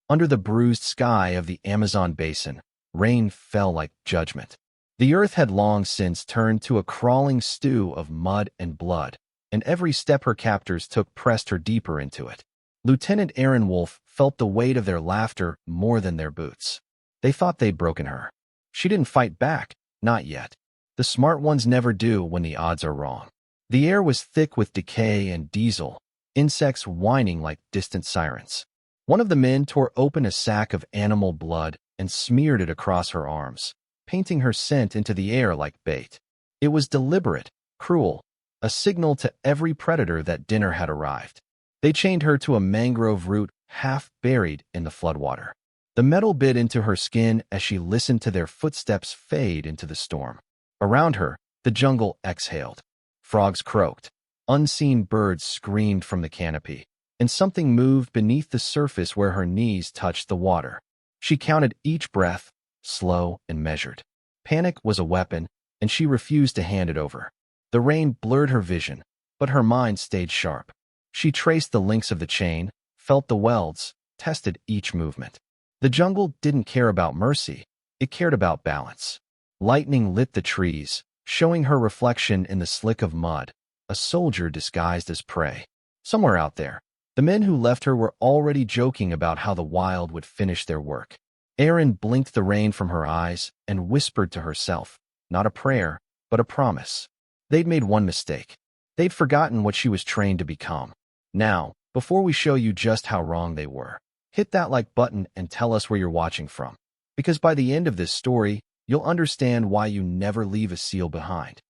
Under the bruised sky of the Amazon basin, rain fell like judgment. The earth had long since turned to a crawling stew of mud and blood, and every step her captors took pressed her deeper into it. Lieutenant Aaron Wolf felt the weight of their laughter more than their boots. They thought they'd broken her. She didn't fight back, not yet. The smart ones never do when the odds are wrong. The air was thick with decay and diesel, insects whining like distant sirens. One of the men tore open a sack of animal blood and smeared it across her arms, painting her scent into the air like bait. It was deliberate, cruel, a signal to every predator that dinner had arrived. They chained her to a mangrove root half buried in the floodwater. The metal bit into her skin as she listened to their footsteps fade into the storm. Around her, the jungle exhaled. Frogs croaked. Unseen birds screamed from the canopy, and something moved beneath the surface where her knees touched the water. She counted each breath, slow and measured. Panic was a weapon, and she refused to hand it over. The rain blurred her vision, but her mind stayed sharp. She traced the links of the chain, felt the welds, tested each movement. The jungle didn't care about mercy, it cared about balance. Lightning lit the trees, showing her reflection in the slick of mud, a soldier disguised as prey. Somewhere out there, the men who left her were already joking about how the wild would finish their work. Erin blinked the rain from her eyes and whispered to herself, not a prayer, but a promise. They'd made one mistake. They'd forgotten what she was trained to become. Now, before we show you just how wrong they were, hit that like button and tell us where you're watching from. Because by the end of this story, you'll understand why you never leave a seal behind.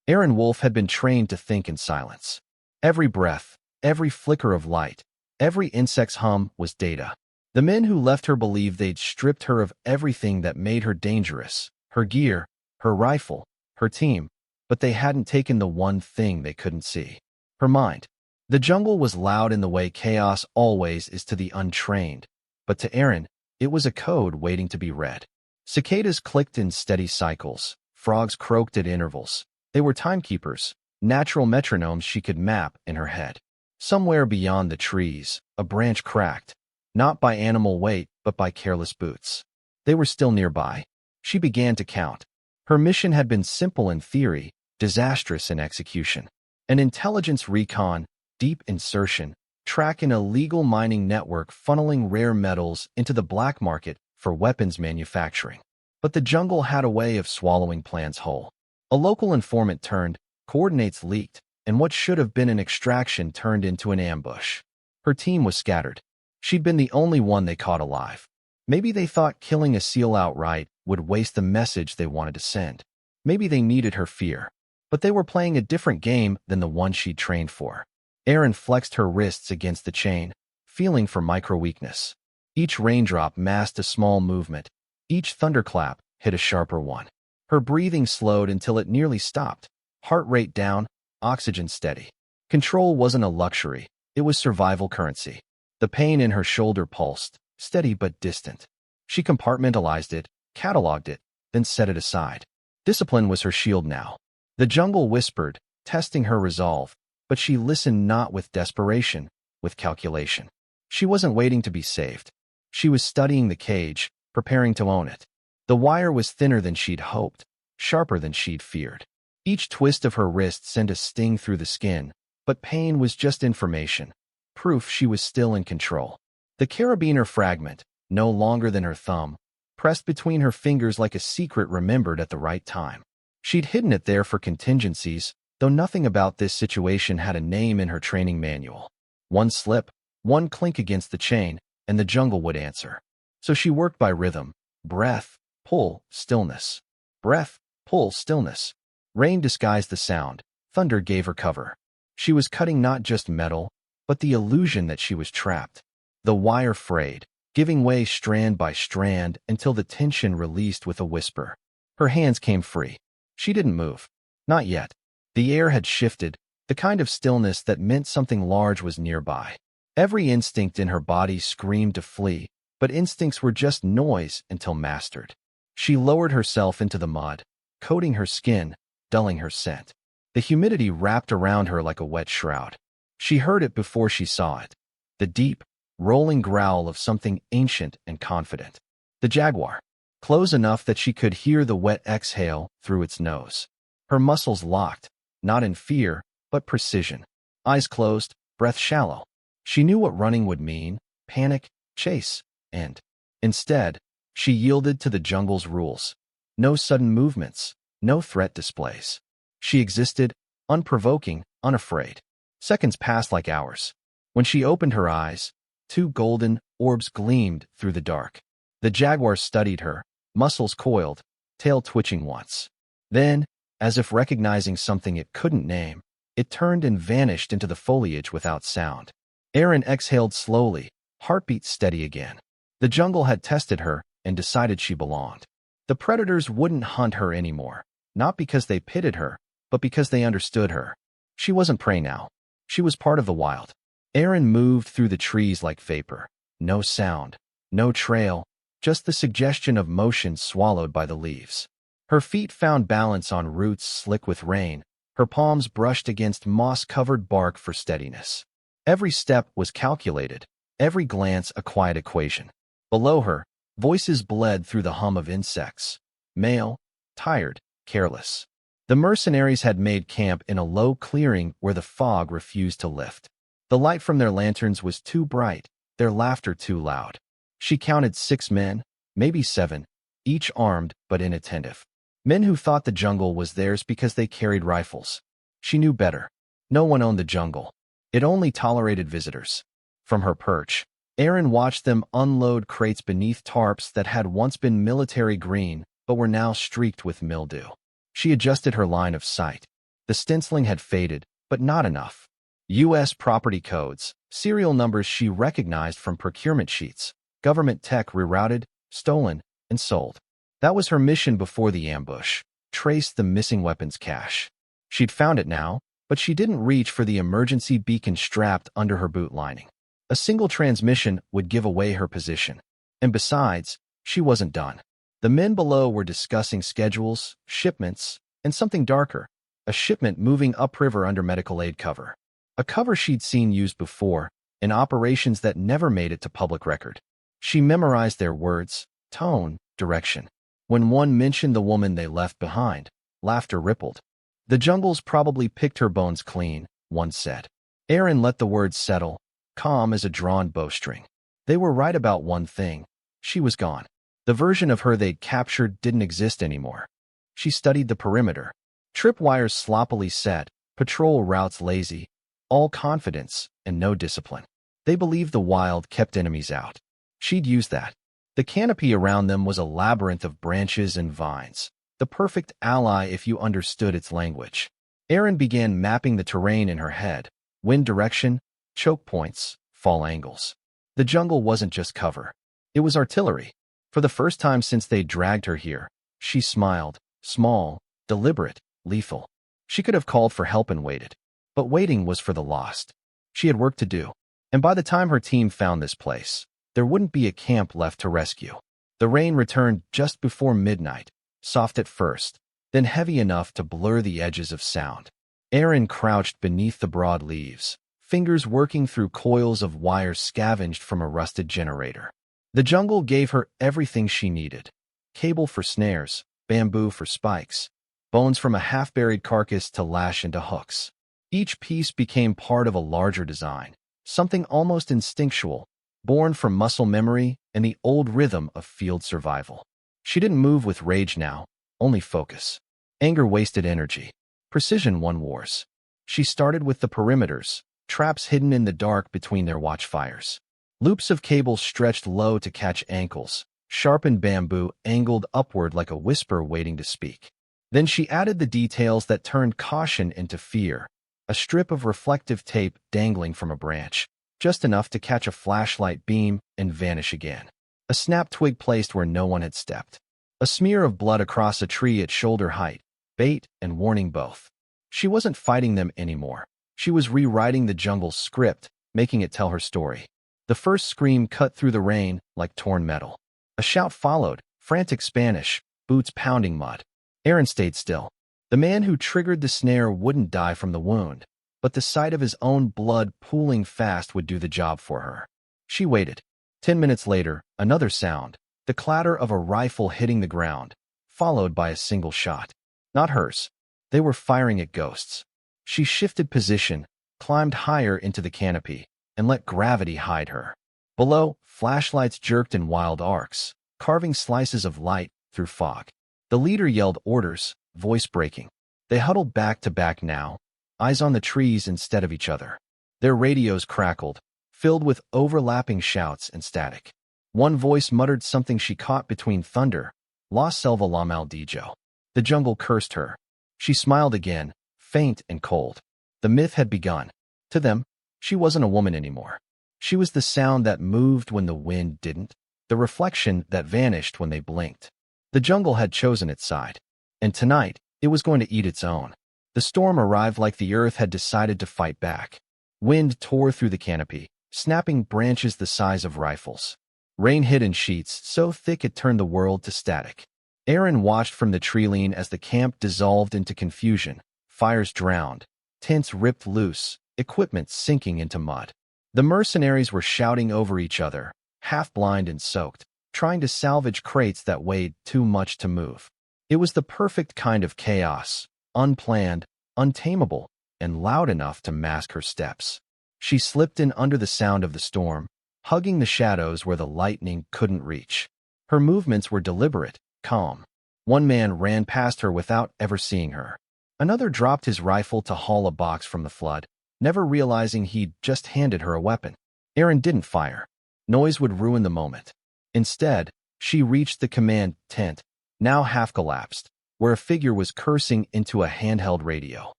Aaron Wolf had been trained to think in silence. Every breath, every flicker of light, every insect's hum was data. The men who left her believed they'd stripped her of everything that made her dangerous, her gear, her rifle, her team, but they hadn't taken the one thing they couldn't see: her mind. The jungle was loud in the way chaos always is to the untrained, but to Aaron, it was a code waiting to be read. Cicadas clicked in steady cycles, frogs croaked at intervals. They were timekeepers, natural metronomes she could map in her head. Somewhere beyond the trees, a branch cracked, not by animal weight, but by careless boots. They were still nearby. She began to count. Her mission had been simple in theory, disastrous in execution. An intelligence recon, deep insertion, track an illegal mining network funneling rare metals into the black market for weapons manufacturing. But the jungle had a way of swallowing plans whole. A local informant turned, coordinates leaked, and what should have been an extraction turned into an ambush. Her team was scattered. She'd been the only one they caught alive. Maybe they thought killing a seal outright would waste the message they wanted to send. Maybe they needed her fear. But they were playing a different game than the one she'd trained for. Erin flexed her wrists against the chain, feeling for micro-weakness. Each raindrop masked a small movement. Each thunderclap hit a sharper one. Her breathing slowed until it nearly stopped. Heart rate down, oxygen steady. Control wasn't a luxury, it was survival currency. The pain in her shoulder pulsed, steady but distant. She compartmentalized it, cataloged it, then set it aside. Discipline was her shield now. The jungle whispered, testing her resolve, but she listened not with desperation, with calculation. She wasn't waiting to be saved. She was studying the cage, preparing to own it. The wire was thinner than she'd hoped, sharper than she'd feared. Each twist of her wrist sent a sting through the skin, but pain was just information, proof she was still in control. The carabiner fragment, no longer than her thumb, pressed between her fingers like a secret remembered at the right time. She'd hidden it there for contingencies, though nothing about this situation had a name in her training manual. One slip, one clink against the chain, and the jungle would answer. So she worked by rhythm: breath, pull, stillness. Breath, pull, stillness. Rain disguised the sound. Thunder gave her cover. She was cutting not just metal, but the illusion that she was trapped. The wire frayed, giving way strand by strand until the tension released with a whisper. Her hands came free. She didn't move. Not yet. The air had shifted, the kind of stillness that meant something large was nearby. Every instinct in her body screamed to flee, but instincts were just noise until mastered. She lowered herself into the mud, coating her skin, dulling her scent. The humidity wrapped around her like a wet shroud. She heard it before she saw it. The deep, rolling growl of something ancient and confident. The jaguar, close enough that she could hear the wet exhale through its nose. Her muscles locked, not in fear, but precision. Eyes closed, breath shallow. She knew what running would mean: panic, chase, and instead, she yielded to the jungle's rules. No sudden movements, no threat displays. She existed, unprovoking, unafraid. Seconds passed like hours. When she opened her eyes, two golden orbs gleamed through the dark. The jaguar studied her, muscles coiled, tail twitching once. Then, as if recognizing something it couldn't name, it turned and vanished into the foliage without sound. Aaron exhaled slowly, heartbeat steady again. The jungle had tested her and decided she belonged. The predators wouldn't hunt her anymore, not because they pitied her, but because they understood her. She wasn't prey now. She was part of the wild. Aaron moved through the trees like vapor. No sound, no trail, just the suggestion of motion swallowed by the leaves. Her feet found balance on roots slick with rain. Her palms brushed against moss-covered bark for steadiness. Every step was calculated, every glance a quiet equation. Below her, voices bled through the hum of insects. Male, tired, careless. The mercenaries had made camp in a low clearing where the fog refused to lift. The light from their lanterns was too bright, their laughter too loud. She counted 6 men, maybe 7, each armed but inattentive. Men who thought the jungle was theirs because they carried rifles. She knew better. No one owned the jungle. It only tolerated visitors. From her perch, Aaron watched them unload crates beneath tarps that had once been military green but were now streaked with mildew. She adjusted her line of sight. The stenciling had faded, but not enough. U.S. property codes, serial numbers she recognized from procurement sheets, government tech rerouted, stolen, and sold. That was her mission before the ambush: trace the missing weapons cache. She'd found it now, but she didn't reach for the emergency beacon strapped under her boot lining. A single transmission would give away her position. And besides, she wasn't done. The men below were discussing schedules, shipments, and something darker: a shipment moving upriver under medical aid cover. A cover she'd seen used before, in operations that never made it to public record. She memorized their words, tone, direction. When one mentioned the woman they left behind, laughter rippled. "The jungle's probably picked her bones clean," one said. Aaron let the words settle, calm as a drawn bowstring. They were right about one thing: she was gone. The version of her they'd captured didn't exist anymore. She studied the perimeter. Tripwires sloppily set, patrol routes lazy, all confidence and no discipline. They believed the wild kept enemies out. She'd used that. The canopy around them was a labyrinth of branches and vines, the perfect ally if you understood its language. Aaron began mapping the terrain in her head: wind direction, choke points, fall angles. The jungle wasn't just cover. It was artillery. For the first time since they'd dragged her here, she smiled, small, deliberate, lethal. She could have called for help and waited. But waiting was for the lost. She had work to do. And by the time her team found this place, there wouldn't be a camp left to rescue. The rain returned just before midnight, soft at first, then heavy enough to blur the edges of sound. Aaron crouched beneath the broad leaves, fingers working through coils of wire scavenged from a rusted generator. The jungle gave her everything she needed: cable for snares, bamboo for spikes, bones from a half-buried carcass to lash into hooks. Each piece became part of a larger design, something almost instinctual, born from muscle memory and the old rhythm of field survival. She didn't move with rage now, only focus. Anger wasted energy. Precision won wars. She started with the perimeters, traps hidden in the dark between their watchfires. Loops of cable stretched low to catch ankles, sharpened bamboo angled upward like a whisper waiting to speak. Then she added the details that turned caution into fear: a strip of reflective tape dangling from a branch, just enough to catch a flashlight beam and vanish again. A snap twig placed where no one had stepped. A smear of blood across a tree at shoulder height, bait and warning both. She wasn't fighting them anymore. She was rewriting the jungle's script, making it tell her story. The first scream cut through the rain like torn metal. A shout followed, frantic Spanish, boots pounding mud. Aaron stayed still. The man who triggered the snare wouldn't die from the wound, but the sight of his own blood pooling fast would do the job for her. She waited. 10 minutes later, another sound, the clatter of a rifle hitting the ground, followed by a single shot. Not hers. They were firing at ghosts. She shifted position, climbed higher into the canopy, and let gravity hide her. Below, flashlights jerked in wild arcs, carving slices of light through fog. The leader yelled orders, voice breaking. They huddled back to back now, eyes on the trees instead of each other. Their radios crackled, filled with overlapping shouts and static. One voice muttered something she caught between thunder. La selva la maldijo. The jungle cursed her. She smiled again, faint and cold. The myth had begun. To them, she wasn't a woman anymore. She was the sound that moved when the wind didn't, the reflection that vanished when they blinked. The jungle had chosen its side, and tonight it was going to eat its own. The storm arrived like the earth had decided to fight back. Wind tore through the canopy, snapping branches the size of rifles. Rain hit in sheets so thick it turned the world to static. Aaron watched from the tree-line as the camp dissolved into confusion, fires drowned, tents ripped loose, equipment sinking into mud. The mercenaries were shouting over each other, half-blind and soaked, trying to salvage crates that weighed too much to move. It was the perfect kind of chaos, unplanned, untamable, and loud enough to mask her steps. She slipped in under the sound of the storm, hugging the shadows where the lightning couldn't reach. Her movements were deliberate, calm. One man ran past her without ever seeing her. Another dropped his rifle to haul a box from the flood, never realizing he'd just handed her a weapon. Aaron didn't fire. Noise would ruin the moment. Instead, she reached the command tent, now half collapsed, where a figure was cursing into a handheld radio.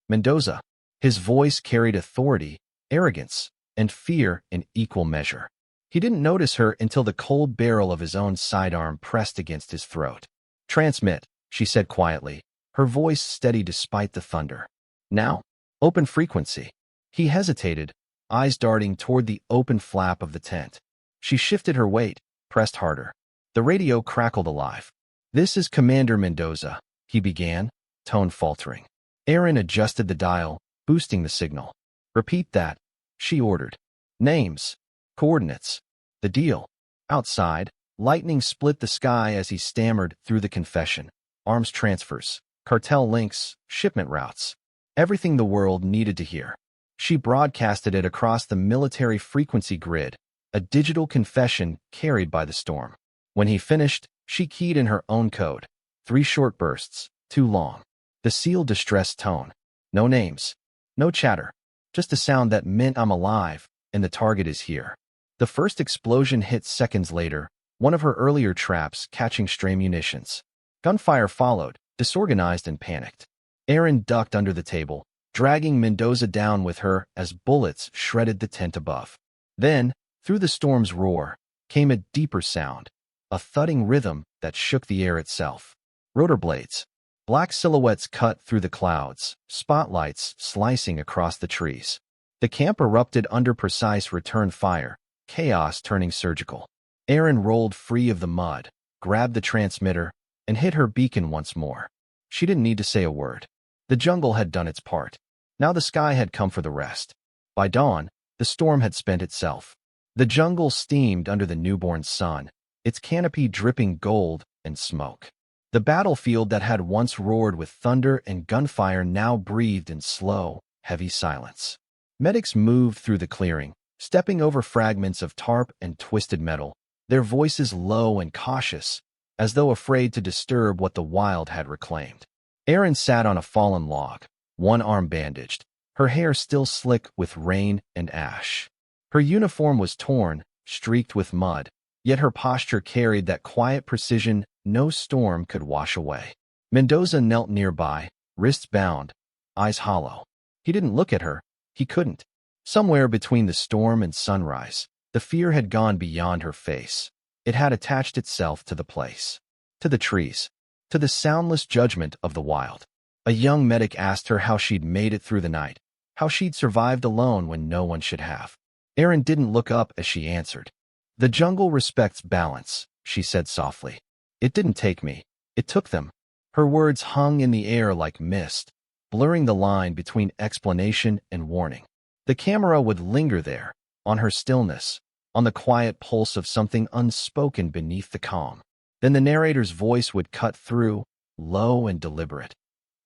Mendoza. His voice carried authority, arrogance, and fear in equal measure. He didn't notice her until the cold barrel of his own sidearm pressed against his throat. Transmit, she said quietly, her voice steady despite the thunder. Now, open frequency. He hesitated, eyes darting toward the open flap of the tent. She shifted her weight, pressed harder. The radio crackled alive. This is Commander Mendoza, he began, tone faltering. Aaron adjusted the dial, boosting the signal. Repeat that, she ordered. Names. Coordinates. The deal. Outside, lightning split the sky as he stammered through the confession. Arms transfers, cartel links, shipment routes. Everything the world needed to hear. She broadcasted it across the military frequency grid, a digital confession carried by the storm. When he finished, she keyed in her own code. 3 short bursts, too long. The sealed distressed tone. No names. No chatter. Just a sound that meant I'm alive, and the target is here. The first explosion hit seconds later, one of her earlier traps catching stray munitions. Gunfire followed, disorganized and panicked. Aaron ducked under the table, dragging Mendoza down with her as bullets shredded the tent above. Then, through the storm's roar, came a deeper sound, a thudding rhythm that shook the air itself. Rotor blades. Black silhouettes cut through the clouds, spotlights slicing across the trees. The camp erupted under precise return fire, chaos turning surgical. Aaron rolled free of the mud, grabbed the transmitter, and hit her beacon once more. She didn't need to say a word. The jungle had done its part. Now the sky had come for the rest. By dawn, the storm had spent itself. The jungle steamed under the newborn sun, its canopy dripping gold and smoke. The battlefield that had once roared with thunder and gunfire now breathed in slow, heavy silence. Medics moved through the clearing, stepping over fragments of tarp and twisted metal, their voices low and cautious, as though afraid to disturb what the wild had reclaimed. Aaron sat on a fallen log, one arm bandaged, her hair still slick with rain and ash. Her uniform was torn, streaked with mud, yet her posture carried that quiet precision no storm could wash away. Mendoza knelt nearby, wrists bound, eyes hollow. He didn't look at her. He couldn't. Somewhere between the storm and sunrise, the fear had gone beyond her face. It had attached itself to the place, to the trees, to the soundless judgment of the wild. A young medic asked her how she'd made it through the night, how she'd survived alone when no one should have. Aaron didn't look up as she answered. The jungle respects balance, she said softly. It didn't take me. It took them. Her words hung in the air like mist, blurring the line between explanation and warning. The camera would linger there, on her stillness, on the quiet pulse of something unspoken beneath the calm. Then the narrator's voice would cut through, low and deliberate.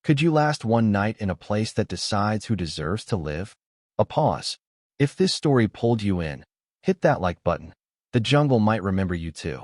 Could you last one night in a place that decides who deserves to live? A pause. If this story pulled you in, hit that like button. The jungle might remember you too.